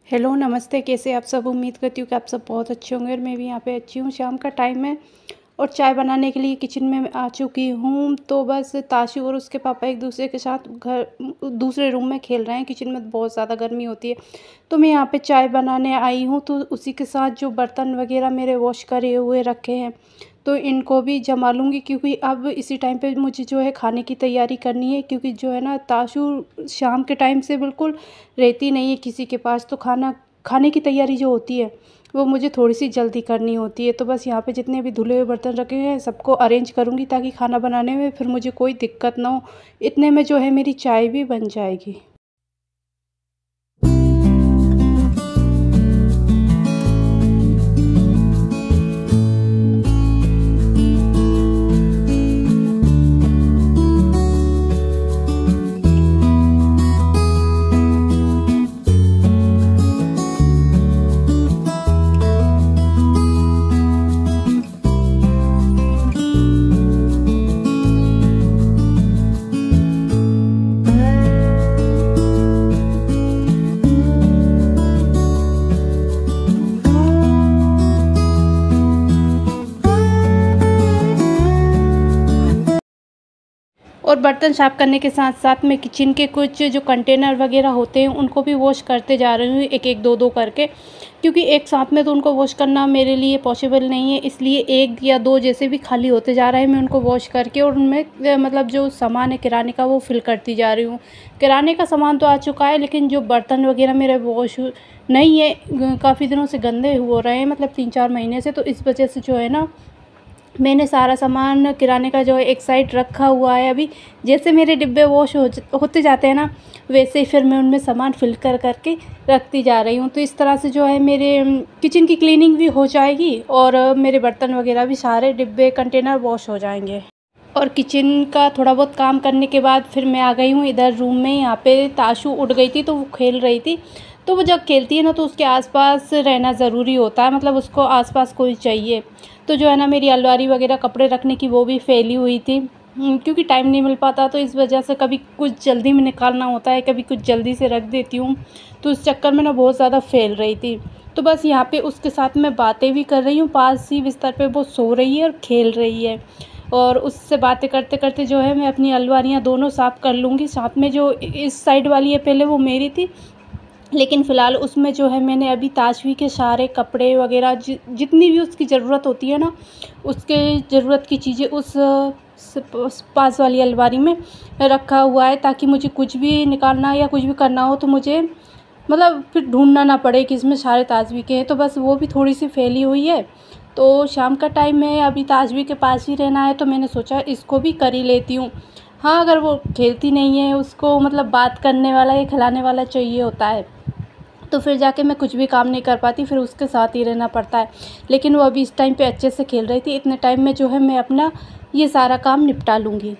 Hello नमस्ते, कैसे आप सब। उम्मीद करती हूँ कि आप सब बहुत अच्छे होंगे और मैं भी यहाँ पे अच्छी हूँ। शाम का टाइम है और चाय बनाने के लिए किचन में आ चुकी हूँ। तो बस ताशु और उसके पापा एक दूसरे के साथ घर दूसरे रूम में खेल रहे हैं। किचन में बहुत ज़्यादा गर्मी होती है तो मैं यहाँ पे चाय बनाने आई हूँ। तो उसी के साथ जो बर्तन वगैरह मेरे वॉश करे हुए रखे हैं तो इनको भी जमा लूँगी, क्योंकि अब इसी टाइम पे मुझे जो है खाने की तैयारी करनी है। क्योंकि जो है ना, ताशु शाम के टाइम से बिल्कुल रहती नहीं है किसी के पास, तो खाने की तैयारी जो होती है वो मुझे थोड़ी सी जल्दी करनी होती है। तो बस यहाँ पे जितने भी धुले हुए बर्तन रखे हैं सबको अरेंज करूँगी ताकि खाना बनाने में फिर मुझे कोई दिक्कत ना हो। इतने में जो है मेरी चाय भी बन जाएगी। और बर्तन साफ़ करने के साथ साथ मैं किचन के कुछ जो कंटेनर वगैरह होते हैं उनको भी वॉश करते जा रही हूँ, एक एक दो दो करके। क्योंकि एक साथ में तो उनको वॉश करना मेरे लिए पॉसिबल नहीं है, इसलिए एक या दो जैसे भी खाली होते जा रहे हैं मैं उनको वॉश करके और उनमें मतलब जो सामान है किराने का वो फिल करती जा रही हूँ। किराने का सामान तो आ चुका है, लेकिन जो बर्तन वगैरह मेरे वॉश नहीं है, काफ़ी दिनों से गंदे हो रहे हैं, मतलब 3-4 महीने से। तो इस वजह से जो है ना, मैंने सारा सामान किराने का जो है एक साइड रखा हुआ है। अभी जैसे मेरे डिब्बे वॉश होते जाते हैं ना, वैसे ही फिर मैं उनमें सामान फिल करके रखती जा रही हूँ। तो इस तरह से जो है मेरे किचन की क्लीनिंग भी हो जाएगी और मेरे बर्तन वगैरह भी सारे डिब्बे कंटेनर वॉश हो जाएंगे। और किचन का थोड़ा बहुत काम करने के बाद फिर मैं आ गई हूँ इधर रूम में। यहाँ पे ताशु उठ गई थी तो वो खेल रही थी। तो वो जब खेलती है ना तो उसके आसपास रहना ज़रूरी होता है, मतलब उसको आसपास कोई चाहिए। तो जो है ना, मेरी अलमारी वगैरह कपड़े रखने की वो भी फैली हुई थी, क्योंकि टाइम नहीं मिल पाता। तो इस वजह से कभी कुछ जल्दी में निकालना होता है, कभी कुछ जल्दी से रख देती हूँ। तो इस चक्कर में ना बहुत ज़्यादा फैल रही थी। तो बस यहाँ पे उसके साथ मैं बातें भी कर रही हूँ, पास ही बिस्तर पे वो सो रही है और खेल रही है। और उससे बातें करते करते जो है मैं अपनी अलमारियाँ दोनों साफ़ कर लूँगी। साथ में जो इस साइड वाली है पहले वो मेरी थी, लेकिन फ़िलहाल उसमें जो है मैंने अभी ताशवी के सारे कपड़े वगैरह जितनी भी उसकी ज़रूरत होती है ना, उसके ज़रूरत की चीज़ें उस पास वाली अलमारी में रखा हुआ है, ताकि मुझे कुछ भी निकालना या कुछ भी करना हो तो मुझे मतलब फिर ढूंढना ना पड़े कि इसमें सारे ताशवी के हैं। तो बस वो भी थोड़ी सी फैली हुई है। तो शाम का टाइम है, अभी ताशवी के पास ही रहना है, तो मैंने सोचा इसको भी कर ही लेती हूँ। हाँ, अगर वो खेलती नहीं है, उसको मतलब बात करने वाला या खिलाने वाला चाहिए होता है, तो फिर जाके मैं कुछ भी काम नहीं कर पाती, फिर उसके साथ ही रहना पड़ता है। लेकिन वो अभी इस टाइम पे अच्छे से खेल रही थी। इतने टाइम में जो है मैं अपना ये सारा काम निपटा लूँगी।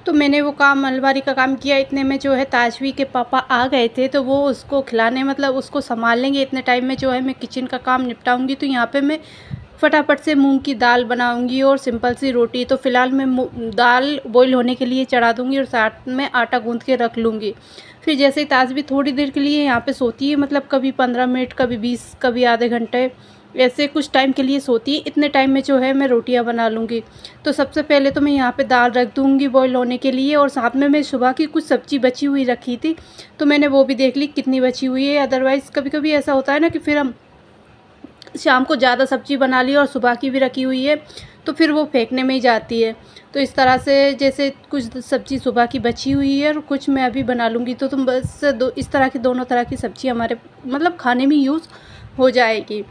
तो मैंने वो काम, अलमारी का काम किया। इतने में जो है ताशवी के पापा आ गए थे, तो वो उसको खिलाने मतलब उसको संभाल लेंगे। इतने टाइम में जो है मैं किचन का काम निपटाऊंगी। तो यहाँ पे मैं फटाफट से मूंग की दाल बनाऊंगी और सिंपल सी रोटी। तो फ़िलहाल मैं दाल बॉईल होने के लिए चढ़ा दूंगी और साथ में आटा गूंथ के रख लूँगी। फिर जैसे ही ताशवी थोड़ी देर के लिए यहाँ पे सोती है, मतलब कभी 15 मिनट, कभी 20, कभी आधे घंटे, ऐसे कुछ टाइम के लिए सोती है। इतने टाइम में जो है मैं रोटियां बना लूँगी। तो सबसे पहले तो मैं यहाँ पे दाल रख दूँगी बॉईल होने के लिए, और साथ में मैं सुबह की कुछ सब्ज़ी बची हुई रखी थी, तो मैंने वो भी देख ली कितनी बची हुई है। अदरवाइज़ कभी कभी ऐसा होता है ना कि फिर हम शाम को ज़्यादा सब्ज़ी बना ली और सुबह की भी रखी हुई है तो फिर वो फेंकने में ही जाती है। तो इस तरह से जैसे कुछ सब्ज़ी सुबह की बची हुई है और कुछ मैं अभी बना लूँगी, तो तुम बस इस तरह की दोनों तरह की सब्ज़ी हमारे मतलब खाने में यूज़ हो जाएगी।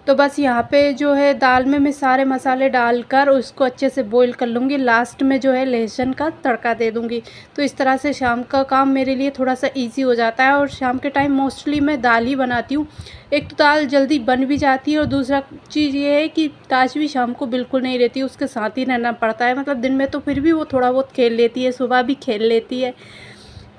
तो बस यहाँ पे जो है दाल में मैं सारे मसाले डालकर उसको अच्छे से बॉईल कर लूँगी। लास्ट में जो है लहसुन का तड़का दे दूँगी। तो इस तरह से शाम का काम मेरे लिए थोड़ा सा इजी हो जाता है। और शाम के टाइम मोस्टली मैं दाल ही बनाती हूँ। एक तो दाल जल्दी बन भी जाती है और दूसरा चीज़ ये है कि ताजवी शाम को बिल्कुल नहीं रहती, उसके साथ ही रहना पड़ता है। मतलब दिन में तो फिर भी वो थोड़ा बहुत खेल लेती है, सुबह भी खेल लेती है,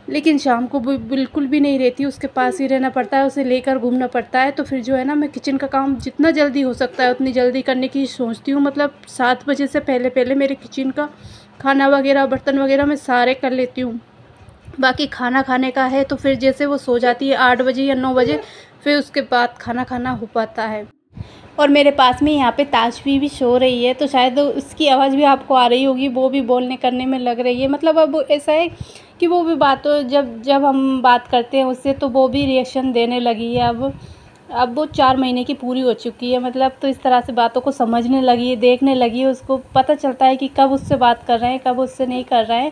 लेकिन शाम को बिल्कुल भी नहीं रहती, उसके पास ही रहना पड़ता है, उसे लेकर घूमना पड़ता है। तो फिर जो है ना, मैं किचन का काम जितना जल्दी हो सकता है उतनी जल्दी करने की सोचती हूँ। मतलब 7 बजे से पहले पहले मेरे किचन का खाना वगैरह बर्तन वगैरह मैं सारे कर लेती हूँ। बाकी खाना खाने का है तो फिर जैसे वो सो जाती है 8 बजे या 9 बजे, फिर उसके बाद खाना खाना हो पाता है। और मेरे पास में यहाँ पे ताजवी भी सो रही है, तो शायद उसकी आवाज़ भी आपको आ रही होगी, वो भी बोलने करने में लग रही है। मतलब अब ऐसा है कि वो भी जब हम बात करते हैं उससे तो वो भी रिएक्शन देने लगी है। अब वो 4 महीने की पूरी हो चुकी है मतलब, तो इस तरह से बातों को समझने लगी है, देखने लगी है, उसको पता चलता है कि कब उससे बात कर रहे हैं, कब उससे नहीं कर रहे हैं।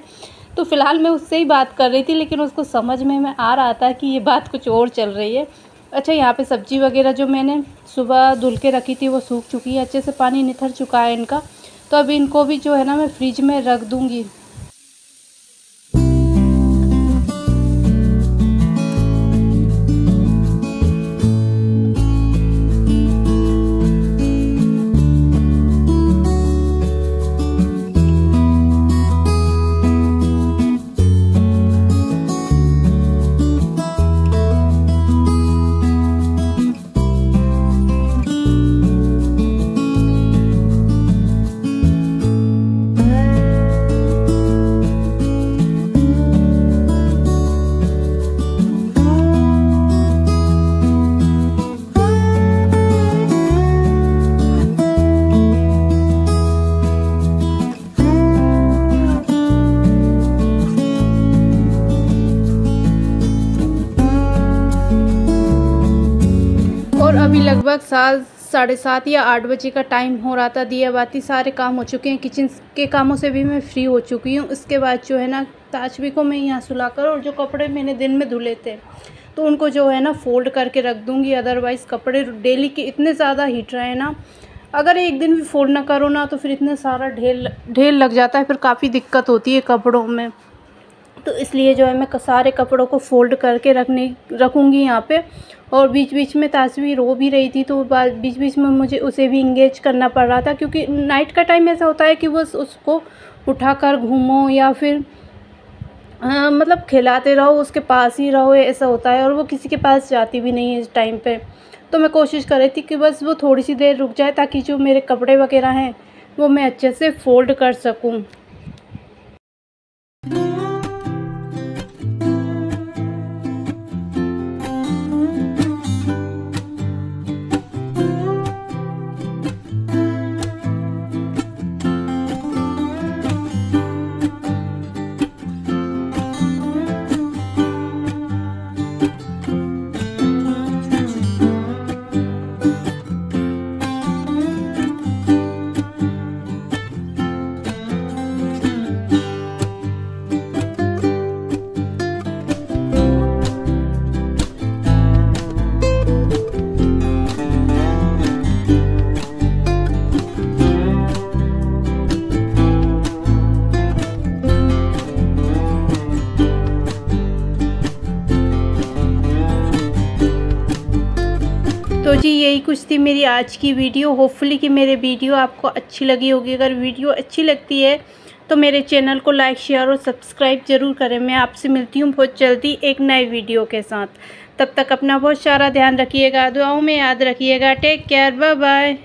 तो फ़िलहाल मैं उससे ही बात कर रही थी, लेकिन उसको समझ में आ रहा था कि ये बात कुछ और चल रही है। अच्छा, यहाँ पे सब्ज़ी वगैरह जो मैंने सुबह धुल के रखी थी वो सूख चुकी है, अच्छे से पानी निथर चुका है इनका। तो अभी इनको भी जो है ना मैं फ्रिज में रख दूँगी। और अभी लगभग 7, साढ़े 7 या 8 बजे का टाइम हो रहा था। दिया बाती सारे काम हो चुके हैं, किचन के कामों से भी मैं फ्री हो चुकी हूँ। उसके बाद जो है ना, ताजवी को मैं यहाँ सुलाकर, और जो कपड़े मैंने दिन में धुले थे तो उनको जो है ना फ़ोल्ड करके रख दूँगी। अदरवाइज़ कपड़े डेली के इतने ज़्यादा हीट रहे हैं ना, अगर एक दिन भी फ़ोल्ड ना करो ना तो फिर इतना सारा ढेर लग जाता है, फिर काफ़ी दिक्कत होती है कपड़ों में। तो इसलिए जो है मैं सारे कपड़ों को फ़ोल्ड करके रखूँगी यहाँ पे। और बीच बीच में ताजवी रो भी रही थी, तो बीच बीच में मुझे उसे भी इंगेज करना पड़ रहा था, क्योंकि नाइट का टाइम ऐसा होता है कि बस उसको उठाकर घूमो या फिर मतलब खिलाते रहो, उसके पास ही रहो, ऐसा होता है। और वो किसी के पास जाती भी नहीं है इस टाइम पे। तो मैं कोशिश कर रही थी कि बस वो थोड़ी सी देर रुक जाए, ताकि जो मेरे कपड़े वगैरह हैं वो मैं अच्छे से फ़ोल्ड कर सकूँ। तो जी यही कुछ थी मेरी आज की वीडियो। होपफुली कि मेरे वीडियो आपको अच्छी लगी होगी। अगर वीडियो अच्छी लगती है तो मेरे चैनल को लाइक, शेयर और सब्सक्राइब ज़रूर करें। मैं आपसे मिलती हूँ बहुत जल्दी एक नए वीडियो के साथ। तब तक अपना बहुत सारा ध्यान रखिएगा, दुआओं में याद रखिएगा। Take care, bye bye.